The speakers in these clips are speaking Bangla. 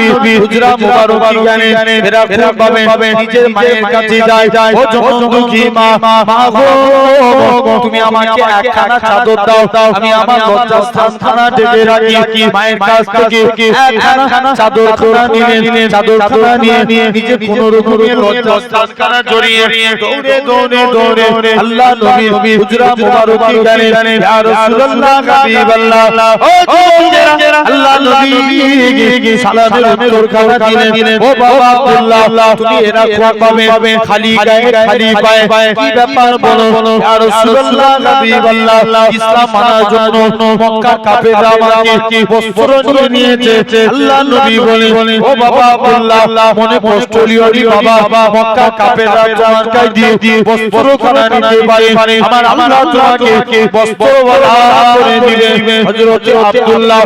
নবী হুজরা মুবারক গানে এরা খুব ভাবে নিজের মায়ের কাছে যায় ও যখন দুঃখী মা গো তুমি আমাকে একখানা চাদর দাও আমি আমার লজ্জাস্থান খানা ঢেকে রাখি মায়ের কাছ থেকে একখানা চাদর খানা নিয়ে চাদর খানা নিয়ে নিজে কোনো রকমে লজ্জাস্থান খানা জড়িয়ে দৌড়ে দৌড়ে আল্লাহ নবী হুজরা মুবারক গানে ইয়া রাসূলুল্লাহ হাবিবাল্লাহ ও যুবকেরা আল্লাহ নবী সালামের উত্তর খানা দিলেন ও বাবা আব্দুল্লাহ তুমি এরা খুব ভাবে খালি গায়ে খালি পায়ে কি ব্যাপার বলো ইয়া রাসূলুল্লাহ হাবিবাল্লাহ ইসলাম মানার জন্য মক্কা কাফেররা আমাকে বস্ত্র নিয়ে নিয়েছে আল্লাহ নবী বলে ও বাবা আব্দুল্লাহ মনে কষ্ট লিও নি বাবা মক্কা কাফেররা তোমাকে দিয়ে বস্ত্র খানা নিতে পারে আমার আল্লাহ তোমাকে বস্ত্র ওয়ালা করে দিবে হযরত আব্দুল্লাহ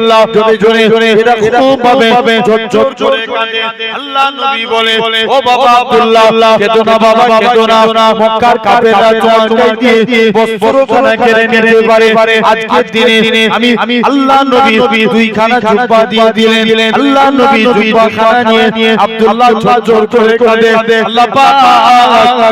জোরে এরা খুব ভাবে ঝরঝর করে কাঁদে আল্লাহ নবী বলে ও বাবা আব্দুল্লাহ কেঁদো না বাবা কেঁদো না মক্কার কাফেররা তোমাকে দিয়ে বস্ত্র খানা কেড়ে নিতে পারে আজকের দিনে আমি আল্লাহ নবী দুইখানা জুব্বা দিয়ে দিলেন আল্লাহ নবী জুব্বা খানা নিয়ে আব্দুল্লাহ ঝরঝর করে কাঁদে আল্লাহ পাক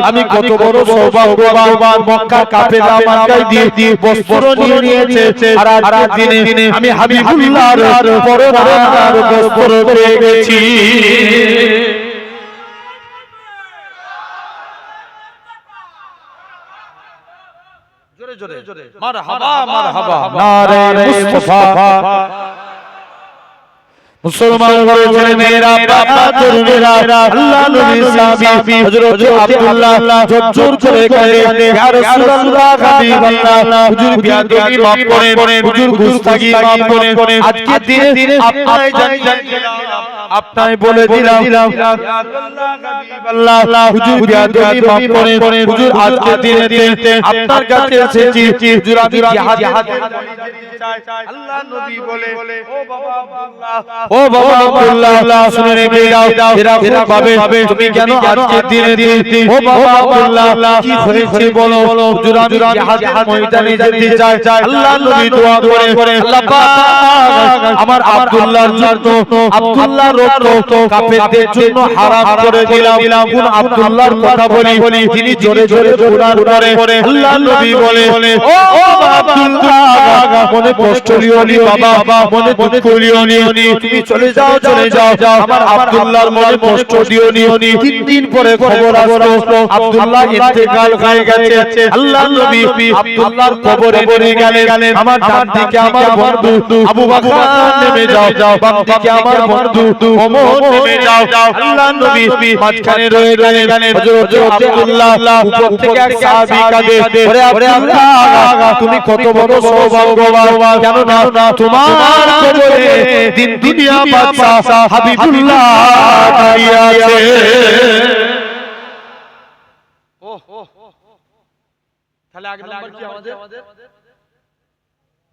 আমি কত বড় সৌভাগ্যবান মক্কা কাফেররা আমাকে দিয়ে বস্ত্র নিয়ে নিয়েছে আর আজকের দিনে আমি হাবিবুল্লাহর পররার বস্ত্র পেয়ে গেছি জোরে মারহাবা মারহাবা নারে মুস্তাফা মুসলমান ঘরের ছেলে মেয়েরা বাবা তরুণেরা আল্লাহ নবীর সাহাবী হযরত আব্দুল্লাহ জোর করে কাঁদে ইয়া রাসূলুল্লাহ হাবিবাল্লাহ হুজুর বিয়াদবি মাফ করেন হুজুর গুস্তাখি মাফ করেন আজকের দিনে আপনারাই জানেন আপনাই বলে দিলাম হাবিবাল্লাহ হুজুর বিয়াদবি মাফ করেন হুজুর আজকের দিনে আপনার কাছে এসেছি হুজুর আমি জিহাদ আল্লাহ নবী বলে ও বাবা আব্দুল্লাহ শুনে রেখে দাও এরা ভাবে তুমি কেন আজকের দিনে ও বাবা আব্দুল্লাহ কি হয়েছে বলো হুজুর আমি জিহাদের ময়দানে যেতে চাই আল্লাহ নবী দোয়া করে আল্লাহ পাক আমার আব্দুল্লাহর জন্য আব্দুল্লাহর রক্ত কাফেরদের জন্য হারাম করে দিলাম কোন আব্দুল্লাহর কথা বলি তিনি জোরে জোরে কুরআন পড়ে আল্লাহ নবী বলে ও আব্দুল্লাহ মনে কষ্ট লিও নি বাবা মনে দুঃখ লিও নি তুমি চলে যাও আমার আব্দুল্লাহর মনে কষ্ট দিও নি 3 দিন পরে খবর আসলো আব্দুল্লাহ ইন্তেকাল হয়ে গেছে আল্লাহ নবী আব্দুল্লাহর কবরে পড়ে গেলেন আমার ডান দিকে আমার বন্ধু আবু বকর নেমে যাও বাম দিকে আমার বন্ধু ওমর নেমে যাও আল্লাহ নবী মাঝখানে রয়ে গেলেন হযরত আব্দুল্লাহ উপর থেকে এক সাহাবী কাঁদে ওরে আব্দুল্লাহ তুমি কত বড় সৌভাগ্যবান কেন না তোমার কবরে দিন দুনিয়া বাদশা হাবিবুল্লাহ দাঁড়িয়ে আছে তাহলে আগে নাম্বার কি আমাদের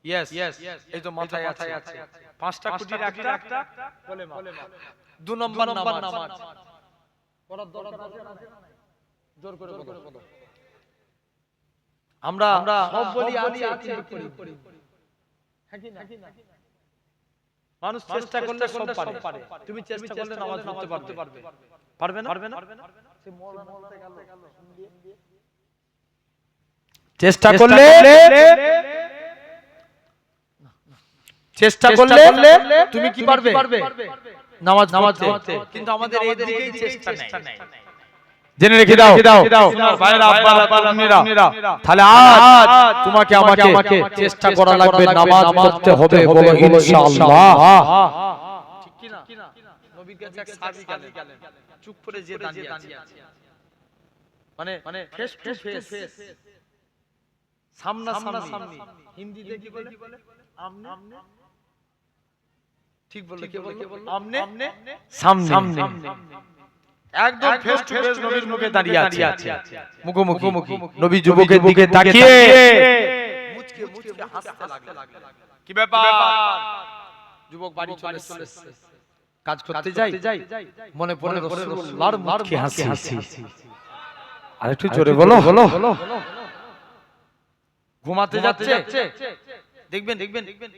ইয়েস এই তো মাথায় আছে 5টা কোটির একটা বলে মা 2 নম্বর নামাজ পড়ার দরকার আছে না জোর করে বলো আমরা সব বলি আছি করি হ্যাঁ কি না মানুষ চেষ্টা করলে সব পারে তুমি চেষ্টা করলে নামাজ পড়তে পারবে না সে মওলানাতে গেল চেষ্টা করলে তুমি কি পারবে নামাজ পড়তে কিন্তু আমাদের এই দিকেই চেষ্টা নাই জেনে রেখে দাও ভাইরা আব্বারা তুমিরা তাহলে আজ তোমাকে আমাকে চেষ্টা করা লাগবে নামাজ পড়তে হবে বলো ইনশাআল্লাহ ঠিক কি না নবীর কাছে এক সাহাবী গেলেন চুপ করে যে দাঁড়িয়ে আছে মানে ফেস টু ফেস সামনাসামনি হিন্দিতে কি বলে আমনে ঠিক বললে কি বললো আমনে সামনে একদম ফেস টু ফেস নবীর মুখে দাঁড়িয়ে আছে মুখোমুখি নবী যুবকের দিকে তাকিয়ে মুচকে হাসতে লাগলেন কি ব্যাপার যুবক বাড়ি চলে এসেছে কাজ করতে যাই মনে পড়ে রাসূলুল্লাহর মুখে হাসি আর একটু জোরে বলো ঘুমাতে যাচ্ছে দেখবেন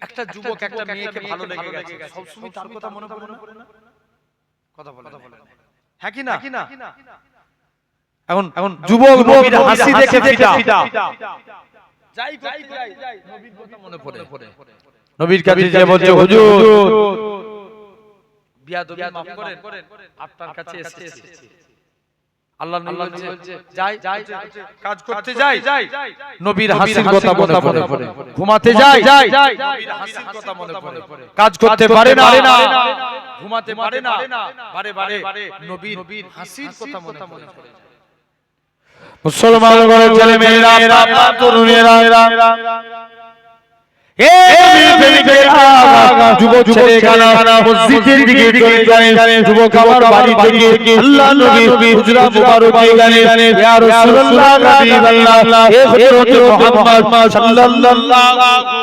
একটা যুবক একটা মেয়েকে ভালো লেগে গেছে সব সময় তার কথা মনে পড়ে না কথা বলেন হ্যাঁ কি না এখন যুবক নবীর হাসি দেখে ফিদা যাই নবীর কথা মনে পড়ে নবীর কাছে যে বলছে হুজুর বিয়াদবি মাফ করেন আপনার কাছে এসেছি আল্লাহ নবী বলছে যাই কাজ করতে যাই নবীর হাসির কথা মনে পড়ে ঘুমাতে যাই নবীর হাসির কথা মনে পড়ে কাজ করতে পারে না ঘুমাতে পারে না বারে নবীর হাসির কথা মনে পড়ে মুসলমান ঘরের ছেলে মেয়েরা তরুণেরা যুবক ছেলেরা মসজিদের দিকে চলে যায় যুবক আমার বাড়ি থেকে আল্লাহ নবী হুজরা মুবারকে গেলেন ইয়া রাসূলুল্লাহ হাবিবাল্লাহ হে হযরত মুহাম্মদ সাল্লাল্লাহু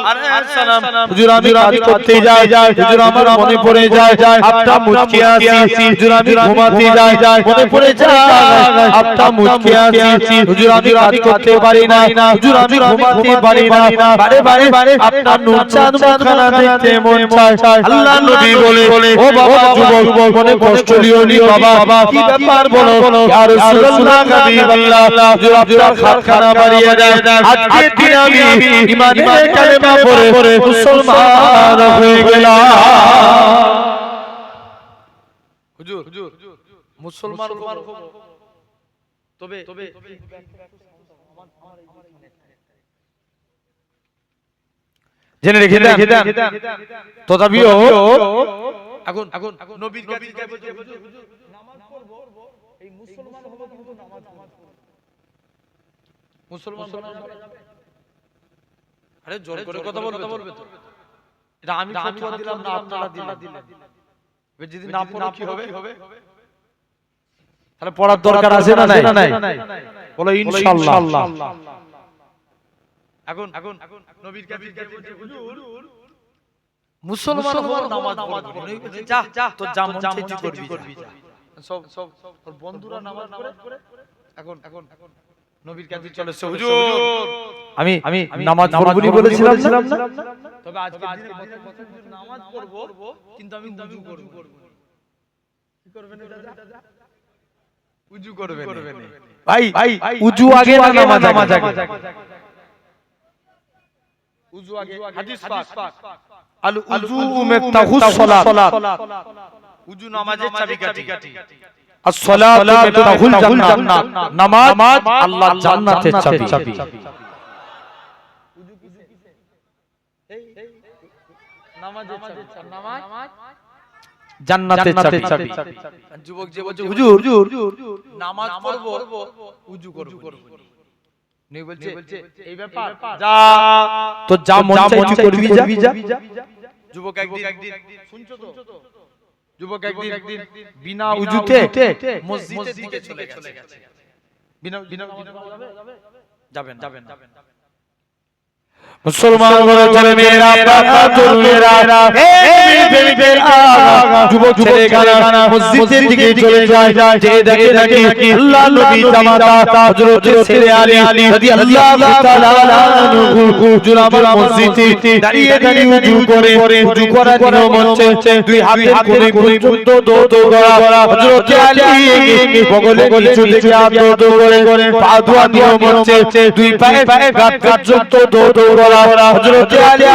আলাইহি ওয়াসাল্লাম হুজুর আমি কাজ করতে যাই হুজুর আমার মনে পড়ে যায় আপনি মুচকি আসি হুজুর আমি ঘুমাতে যাই মনে পড়ে যায় আপনি মুচকি আসি হুজুর আমি কাজ করতে পারি না হুজুর আমি ঘুমাতে পারি না বারে আপনার নূর চাঁদ মুখখানা দেখতে মন চায় আল্লাহ নবী বলে ও বাবা যুবক মনে কষ্ট লিও নি বাবা কি ব্যাপার বলো ইয়া রাসূলুল্লাহ হাবিবাল্লাহ হুজুর আপনার খাতখানা বাড়িয়ে দেন আজকে দিন আমি ঈমানের কালেমা পড়ে মুসলমান হয়ে গেলাম হুজুর মুসলমান তবে জেনে রেখে দেন তথাপিও এখন নবীর কাছে নামাজ পড়ব এই মুসলমান হলো কিন্তু নামাজ মুসলমান আরে জোর করে কথা বলবে তো এটা আমি ফতোয়া দিলাম না আপনারা দিলেন যদি না পড়ো কি হবে তাহলে পড়ার দরকার আছে না নাই বলো ইনশাআল্লাহ এখন নবীর কাছে হুজুর মুসলমান হওয়ার নামাজ পড়বি যা তো যা মন চাই তুই করবি সব তোর বন্ধুরা নামাজ পড়ে এখন নবীর কাছে চলে হুজুর আমি নামাজ পড়বনি বলেছিলাম না তবে আজকে দিনে নামাজ পড়ব কিন্তু আমি উজু করব কি করবেন দাদা উজু করবেন ভাই উজু আগে না নামাজ আগে উজু আগে হাদিস পাক আল উজু মিফতাহুস সালাত উজু নামাজের চাবিকাঠি as-salatu মিফতাহুল জান্নাহ নামাজ আল্লাহর জান্নাতের চাবি উজু কিসে এই নামাজের জান্নাতের চাবি যুবক যে বলছে হুজুর নামাজ পড়ব উজু করব নেই বলছে এই ব্যাপার যা তো যা মন চাই তুই করবি যা যুবক একদিন শুনছো তো যুবক একদিন বিনা উজুতে মসজিদের দিকে চলে গেছে বিনা যাবেন মুসলমান ঘরের ছেলে মেয়েরা তরুণেরা যুবক ছেলেরা মসজিদের দিকে চলে যায় যে দেখে আল্লাহ নবী জামাতা হযরত ছেলে আলী রাদিয়াল্লাহু তাআলা আনহু হুজুর আমার মসজিদে দাঁড়িয়ে উজু করার নিয়ম হচ্ছে দুই হাতের কোণে পর্যন্ত দো করা হযরত আলী বগলে কিছু দেখে দো করে পা ধোয়া নিয়ম হচ্ছে দুই পায়ে গাঁট পর্যন্ত দো করা হযরত আলী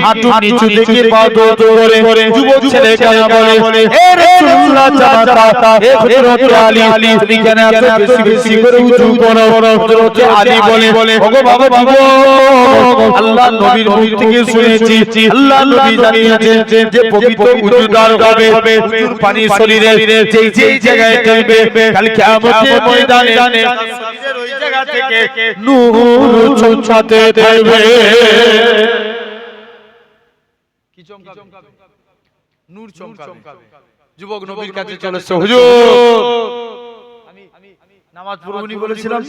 হাঁটু নিচু দেখে পা দো করে যুবক ছেলে কানা বলে হে রাসূলুল্লাহ জামাতা হে হযরত আলী তুমি কেন এত বেশি করে উজু করো হযরত আলী বলে ওগো বাবা আল্লাহ নবীর মুখ থেকে শুনেছি আল্লাহ নবী জানিয়েছেন যে পবিত্র উজু দার হবে উজুর পানি শরীরে যেই জায়গায় থাকবে কাল কিয়ামতের ময়দানে শরীরের ওই জায়গা থেকে নূর চমকাতে থাকবে কি চমকাবে নূর চমকাবে যুবক নবীর কাছে চলেছে হুজুর আমি নামাজ পড়বনি বলেছিলাম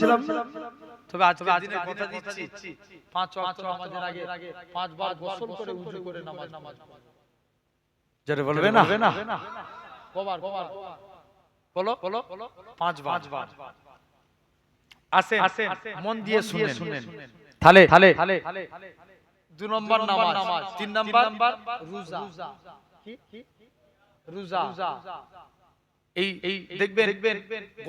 তবে আজকে দিনে কথা দিচ্ছি 5 ওয়াক্ত নামাজের আগে 5 বার গোসল করে উযু করে নামাজ যারে বলবে না কবার বলো 5 বার আসেন মন দিয়ে শুনেন তাহলে 2 নম্বর নামাজ 3 নম্বর রোজা কি রোজা এই দেখবেন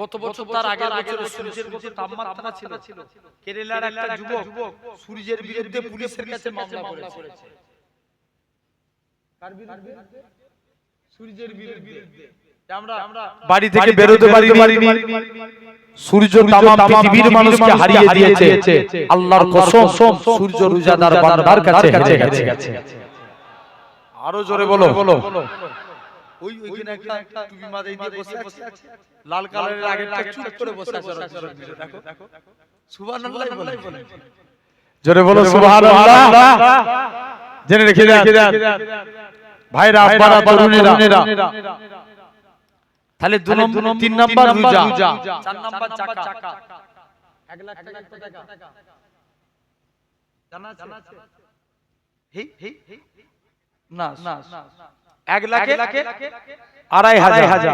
গত বছর তার আগের বছর সূর্যের কত তাপমাত্রা ছিল। কেরালার একটা যুবক সূর্যের বিরুদ্ধে পুলিশের কাছে মামলা করেছে। কার বিরুদ্ধে? সূর্যের বিরুদ্ধে। আমরা বাড়ি থেকে বেরোতে পারিনি। সূর্য তামাম পৃথিবীর মানুষকে হারিয়ে দিয়েছে। আল্লাহর কসম, সূর্য রোজাদার বান্দার কাছে হেরে গেছে। আরো জোরে বলো। ওইখানে একটা টুপি মাথায় দিয়ে বসে আছে, লাল কালারের আগেরটা চুপ করে বসে আছে। দেখো সুবহানাল্লাহ বলে। জোরে বলো সুবহানাল্লাহ। জেনে রেখে দেন ভাইরা, আপনারা তরুণেরা। তাহলে 3 নাম্বার রোজা, 4 নাম্বার যাকাত। 1 লাখ টাকা কত টাকা জানা আছে? না 1 লাখে 2,500,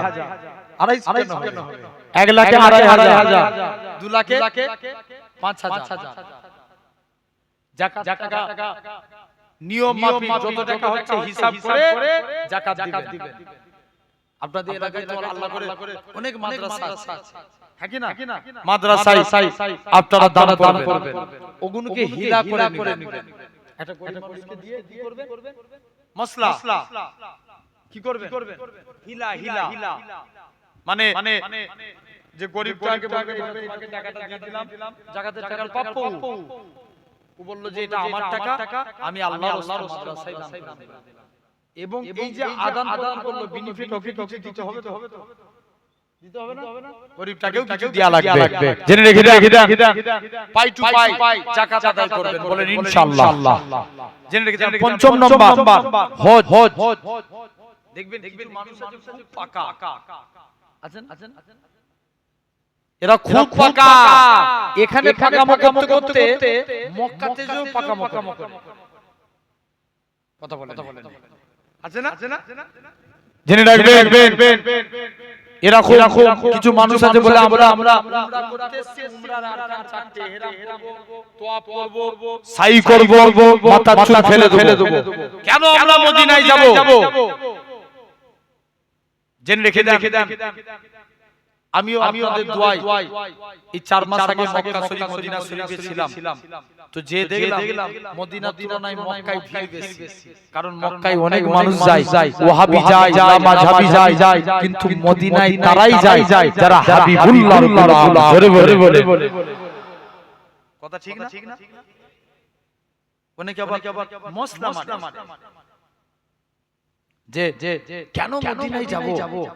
1 লাখে 2,500, 2 লাখে 5,000 যাকাত। টাকা নিয়ম মাফিক যত টাকা হচ্ছে হিসাব করে যাকাত দিবেন। আপনাদের এলাকায় তো আল্লাহ করে অনেক মাদ্রাসা আছে, হ্যাঁ কি না? মাদ্রাসায় আপনারা দান করবেন, ওগুলোকে হিলা করে নেবেন। একটা গরিব মানুষকে দিয়ে কি করবেন? মসলা কি করবেন? হিলা মানে যে গরিবটাকে বলবে তোমাকে টাকাটা দিয়ে দিলাম, যাকাতের টাকার প্রাপ্য। ও বলল যে এটা আমার টাকা, আমি আল্লাহর মাদ্রাসায় দান করব। এবং এই যে আদান প্রদান করলো, বেনিফিট ওকে কিছু দিতে হবে তো? দিতে হবে না? গরিবটাকেও কিছু দেয়া লাগবে। জেনে রেখে দেন পাই টু পাই যাকাত আদায় করবেন, বলেন ইনশাআল্লাহ। জেনে রেখে দেন 5ম নাম্বার হজ। দেখবেন মানুষ আছে খুব পাকা আছেন, এরা খুব পাকা। এখানে পাকামো করতে মক্কাতে যেও পাকামো করে। কথা বলেন আছে না? জেনে রাখবেন এরকম কিছু মানুষ আছে বলে আমরা উমরা করতে এসেছি, উমরার আরকান 4টে, হেরাম করব, তোয়াফ করব, সাই করব, মাথা চুল ফেলে দেব। কেন আমরা মদিনায় যাব? জেনে রেখে দেন আমিও আপনাদের দোয়ায় এই 4 মাস আগে মক্কা শরীফ মদিনা শরীফে ছিলাম। তো যে দেখলাম মদিনার তুলনায় মক্কায় ভিড় বেশি। কারণ মক্কায় অনেক মানুষ যায়, ওয়াহাবি যায়, মাযহাবি যায়, কিন্তু মদিনায় তারাই যায় যারা হাবিবুল্লাহর গোলাম। জোরে বলে কথা ঠিক না? অনেকে আবার মসলা মানে যে কেন মদিনায় যাব?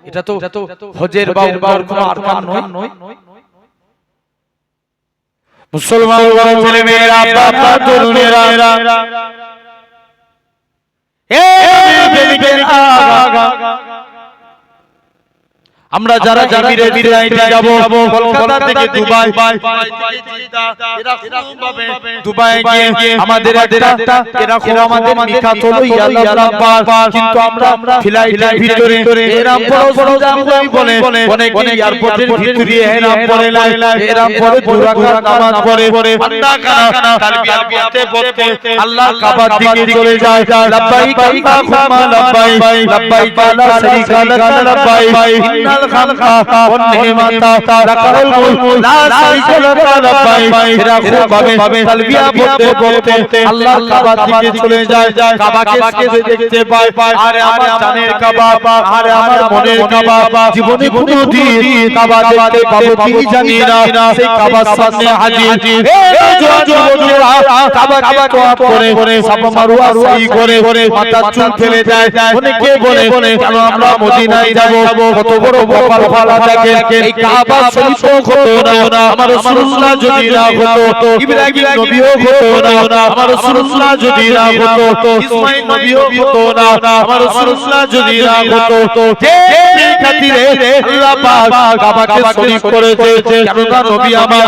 এটা তো হজের বা উমরার কোনো আরকান নয়। মুসলমান ছেলে মেয়েরা, বাবা তরুণেরা, আমরা যারা জাবিরে বিদায়তে যাব, কলকাতা থেকে দুবাই, দুবাই গিয়ে আমাদের একটা এরকম আমাদের মিকাত হলো ইয়াল্লাহ, কিন্তু আমরা ফ্লাইটের ভিতরে এরকম বড় জাম বলে অনেক এয়ারপোর্টের ভিতরে এরকম পড়ে এরকম পড়ে দুরাকাত নামাজ পড়ে বান্দা কানা তালবিয়া পড়তে আল্লাহ কাবার দিকে চলে যায়। লাব্বাইক আল্লাহুম্মা লাব্বাইক, লাব্বাইক লা শারীকা লাক লাব্বাইক, ইন্নাল খালকা ওয়ান নিমাতা লাকাল মুলক লা শারীকা লাক লাব্বাইক। এরকম ভাবে তালবিয়া পড়তে আল্লাহ কাবার দিকে চলে যায়। কাবাকে দেখতে পায়, আরে আমার জানের কাবা, আরে আমার মনের কাবা। জীবনে কোনোদিন কাবা দেখতে পাবো কি জানি না, সেই কাবার সামনে হাজির যুবকেরা কাবাকে তোয়াফ করে সাফা মারওয়া সাই করে মাথা চুল ফেলে যায়। অনেকে বলে কেন আমরা মদিনায় যাব? কত বড় কপাল ভালো থাকে। এই কাবা শরীফ হতো না, আমার রাসূলুল্লাহ যদি না হতো, ইব্রাহিম নবীও হতো না, আমার রাসূলুল্লাহ যদি না হতো, ইসমাঈল নবীও হতো না, আমার রাসূলুল্লাহ যদি না হতো। যে খাতিরে আল্লাহ পাক কাবাকে শরীফ করেছে, কেন না নবী আমার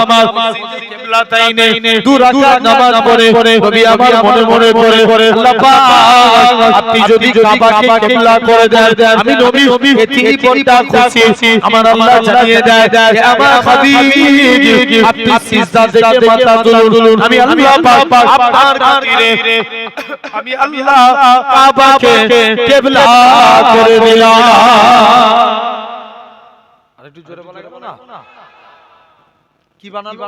কিবলাতাইনে 2 রাকাত নামাজ পড়ে নবী আমার মনে পড়ে আল্লাহ পাক আপনি যদি কাবাকে কিবলা করে দেন, আমি নবী এতেই বড় খুশি। আমার আল্লাহ জানিয়ে দেয় আমার হাবিব আপনি সিজদা থেকে মাথা তুলুন, আমি আল্লাহ পাক আপনার খাতিরে আমি আল্লাহ কাবাকে কিবলা করে দিলাম। একটু জোরে বলা গেল না কি বানালো